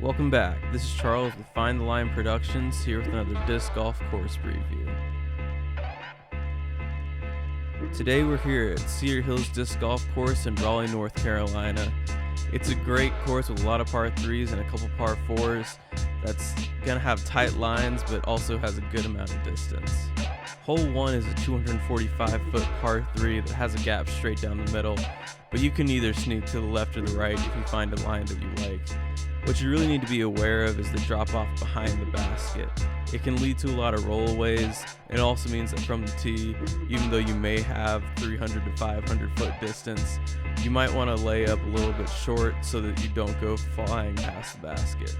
Welcome back. This is Charles with Find the Line Productions, here with another disc golf course preview. Today we're here at Cedar Hills Disc Golf Course in Raleigh, North Carolina. It's a great course with a lot of par 3s and a couple par 4s that's going to have tight lines but also has a good amount of distance. Hole 1 is a 245-foot par 3 that has a gap straight down the middle, but you can either sneak to the left or the right if you find a line that you like. What you really need to be aware of is the drop-off behind the basket. It can lead to a lot of rollaways. It also means that from the tee, even though you may have 300 to 500 foot distance, you might want to lay up a little bit short so that you don't go flying past the basket.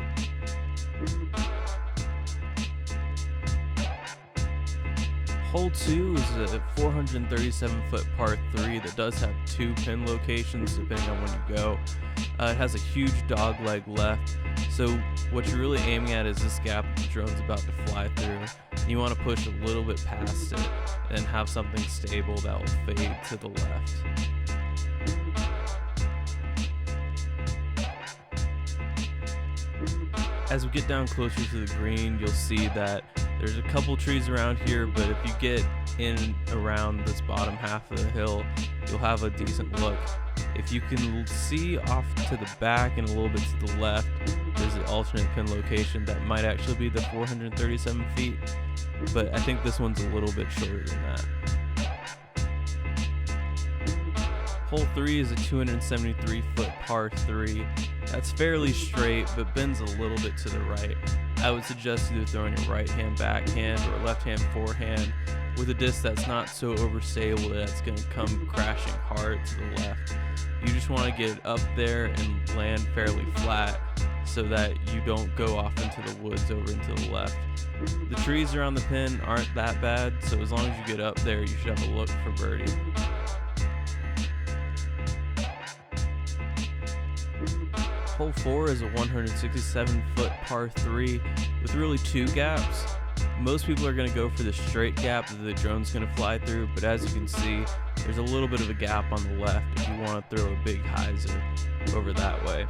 Hole 2 is a 437-foot par 3 that does have 2 pin locations depending on when you go. It has a huge dog leg left, so what you're really aiming at is this gap the drone's about to fly through. You want to push a little bit past it and have something stable that will fade to the left. As we get down closer to the green, you'll see that there's a couple trees around here, but if you get in around this bottom half of the hill, you'll have a decent look. If you can see off to the back and a little bit to the left, there's the alternate pin location that might actually be the 437 feet, but I think this one's a little bit shorter than that. Hole 3 is a 273-foot par 3. That's fairly straight, but bends a little bit to the right. I would suggest either throwing a right-hand backhand or a left-hand forehand with a disc that's not so overstable that it's going to come crashing hard to the left. You just want to get up there and land fairly flat so that you don't go off into the woods over into the left. The trees around the pin aren't that bad, so as long as you get up there, you should have a look for birdie. Hole 4 is a 167-foot par 3 with really 2 gaps. Most people are going to go for the straight gap that the drone's going to fly through, but as you can see, there's a little bit of a gap on the left if you want to throw a big hyzer over that way.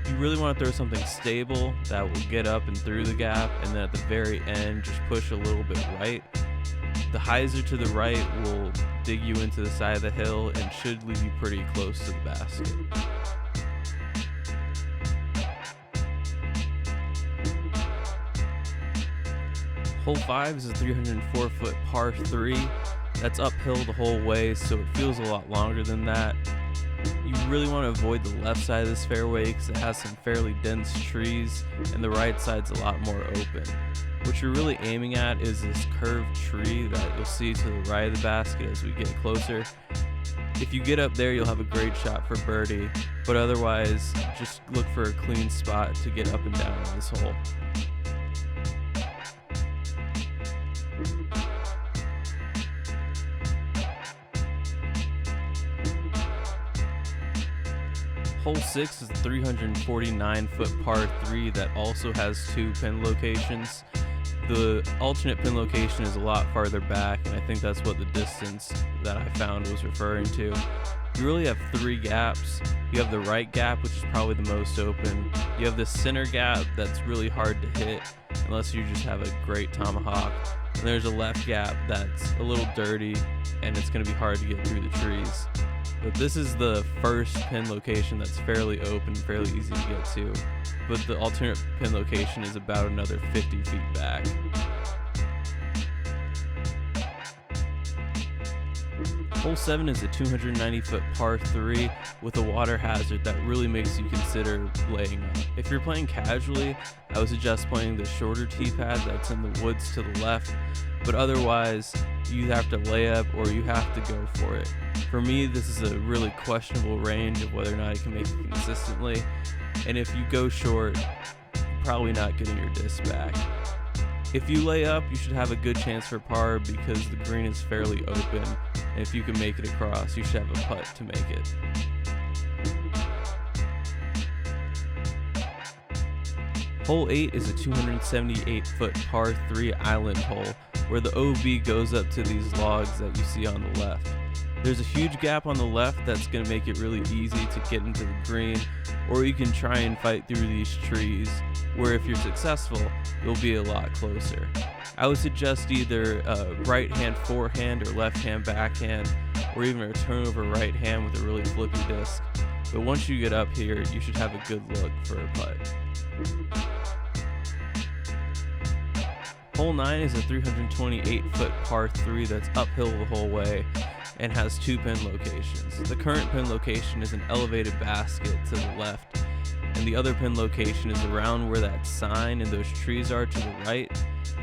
You really want to throw something stable that will get up and through the gap, and then at the very end just push a little bit right. The hyzer to the right will dig you into the side of the hill and should leave you pretty close to the basket. Hole 5 is a 304-foot par 3. That's uphill the whole way, so it feels a lot longer than that. You really want to avoid the left side of this fairway because it has some fairly dense trees, and the right side's a lot more open. What you're really aiming at is this curved tree that you'll see to the right of the basket as we get closer. If you get up there, you'll have a great shot for birdie, but otherwise, just look for a clean spot to get up and down on this hole. Hole 6 is a 349-foot par 3 that also has 2 pin locations. The alternate pin location is a lot farther back, and I think that's what the distance that I found was referring to. You really have 3 gaps. You have the right gap, which is probably the most open. You have the center gap that's really hard to hit unless you just have a great tomahawk. And there's a left gap that's a little dirty, and it's going to be hard to get through the trees. But this is the first pin location that's fairly open, fairly easy to get to. But the alternate pin location is about another 50 feet back. Hole 7 is a 290-foot par 3 with a water hazard that really makes you consider laying up. If you're playing casually, I would suggest playing the shorter tee pad that's in the woods to the left, but otherwise, you have to lay up or you have to go for it. For me, this is a really questionable range of whether or not you can make it consistently, and if you go short, you're probably not getting your disc back. If you lay up, you should have a good chance for par because the green is fairly open, and if you can make it across, you should have a putt to make it. Hole 8 is a 278-foot par 3 island hole where the OB goes up to these logs that you see on the left. There's a huge gap on the left that's going to make it really easy to get into the green, or you can try and fight through these trees, where if you're successful, you'll be a lot closer. I would suggest either right hand forehand or left hand backhand, or even a turnover right hand with a really flippy disc. But once you get up here, you should have a good look for a putt. Hole 9 is a 328-foot par 3 that's uphill the whole way and has 2 pin locations. The current pin location is an elevated basket to the left, and the other pin location is around where that sign and those trees are to the right.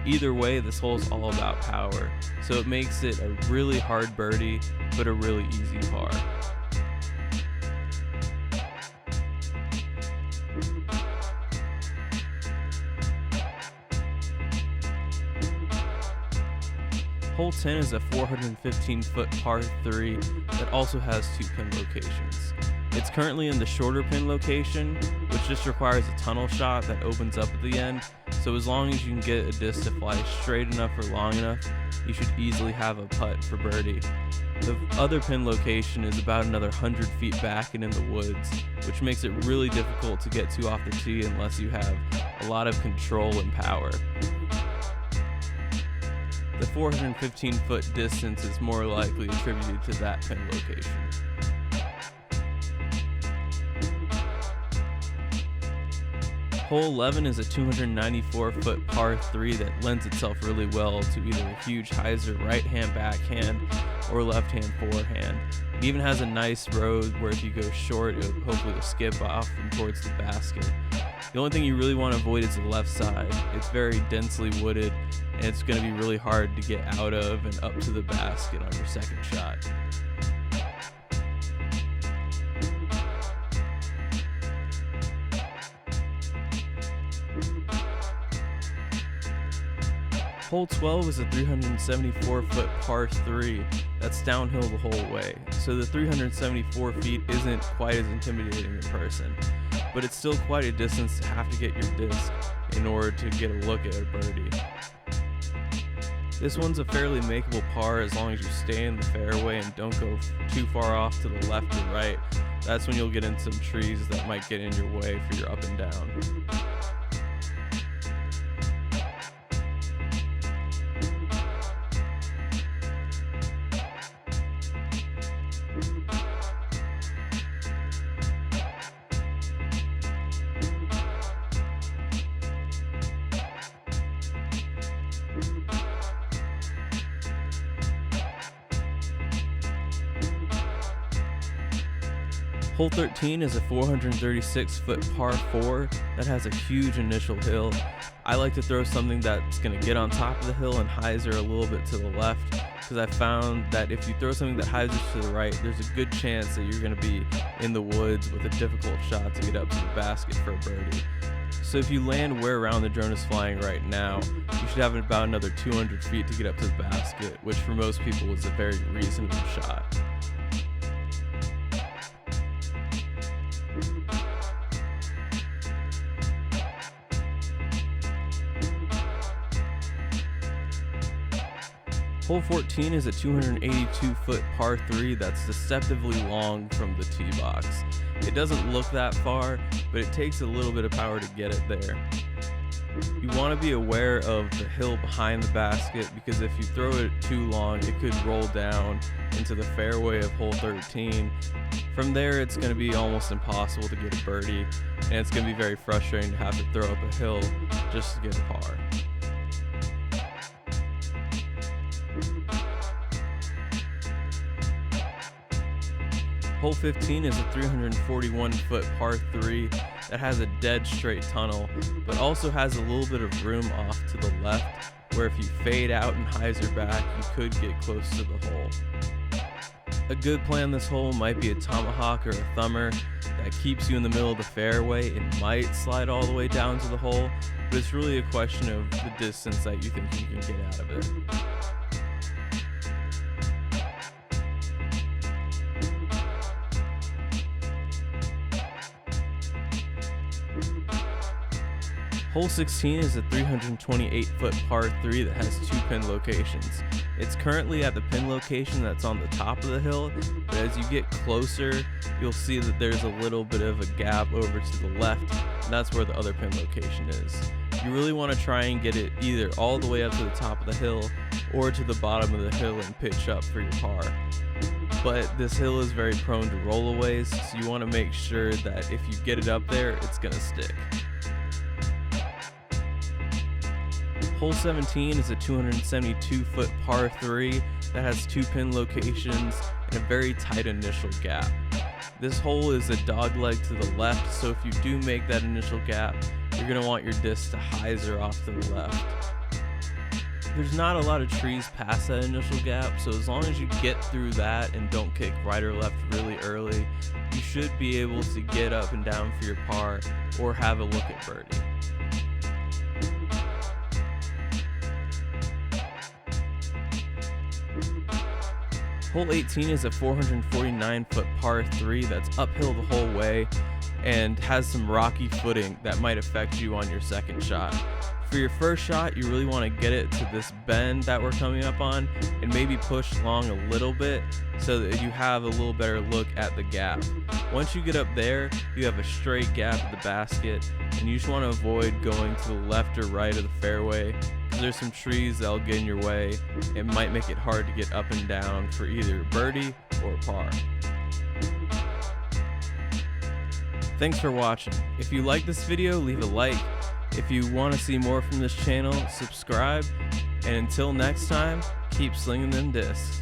Either way, this hole is all about power, so it makes it a really hard birdie, but a really easy par. Hole 10 is a 415-foot par 3 that also has 2 pin locations. It's currently in the shorter pin location, which just requires a tunnel shot that opens up at the end, so as long as you can get a disc to fly straight enough or long enough, you should easily have a putt for birdie. The other pin location is about another 100 feet back and in the woods, which makes it really difficult to get to off the tee unless you have a lot of control and power. The 415-foot distance is more likely attributed to that pin location. Hole 11 is a 294-foot par 3 that lends itself really well to either a huge hyzer right-hand backhand or left-hand forehand. It even has a nice road where if you go short, it'll hopefully skip off and towards the basket. The only thing you really want to avoid is the left side. It's very densely wooded, and it's going to be really hard to get out of and up to the basket on your second shot. Hole 12 is a 374-foot par 3 that's downhill the whole way, so the 374 feet isn't quite as intimidating in person, but it's still quite a distance to have to get your disc in order to get a look at a birdie. This one's a fairly makeable par as long as you stay in the fairway and don't go too far off to the left or right. That's when you'll get in some trees that might get in your way for your up and down. Hole 13 is a 436-foot par 4 that has a huge initial hill. I like to throw something that's going to get on top of the hill and hyzer a little bit to the left, because I found that if you throw something that hyzers to the right, there's a good chance that you're going to be in the woods with a difficult shot to get up to the basket for a birdie. So if you land where around the drone is flying right now, you should have about another 200 feet to get up to the basket, which for most people is a very reasonable shot. Hole 14 is a 282-foot par 3 that's deceptively long from the tee box. It doesn't look that far, but it takes a little bit of power to get it there. You want to be aware of the hill behind the basket, because if you throw it too long, it could roll down into the fairway of hole 13. From there, it's going to be almost impossible to get a birdie, and it's going to be very frustrating to have to throw up a hill just to get a par. Hole 15 is a 341-foot par 3 that has a dead straight tunnel, but also has a little bit of room off to the left, where if you fade out and hyzer back, you could get close to the hole. A good play on this hole might be a tomahawk or a thumber that keeps you in the middle of the fairway. It might slide all the way down to the hole, but it's really a question of the distance that you think you can get out of it. Hole 16 is a 328-foot par 3 that has 2 pin locations. It's currently at the pin location that's on the top of the hill, but as you get closer, you'll see that there's a little bit of a gap over to the left, and that's where the other pin location is. You really want to try and get it either all the way up to the top of the hill or to the bottom of the hill and pitch up for your par. But this hill is very prone to rollaways, so you want to make sure that if you get it up there, it's going to stick. Hole 17 is a 272-foot par 3 that has 2 pin locations and a very tight initial gap. This hole is a dogleg to the left, so if you do make that initial gap, you're going to want your disc to hyzer off to the left. There's not a lot of trees past that initial gap, so as long as you get through that and don't kick right or left really early, you should be able to get up and down for your par or have a look at birdie. Hole 18 is a 449-foot par 3 that's uphill the whole way and has some rocky footing that might affect you on your second shot. For your first shot, you really want to get it to this bend that we're coming up on and maybe push long a little bit so that you have a little better look at the gap. Once you get up there, you have a straight gap at the basket, and you just want to avoid going to the left or right of the fairway because there's some trees that'll get in your way. It might make it hard to get up and down for either birdie or par. Thanks for watching. If you like this video, leave a like. If you want to see more from this channel, subscribe. And until next time, keep slinging them discs.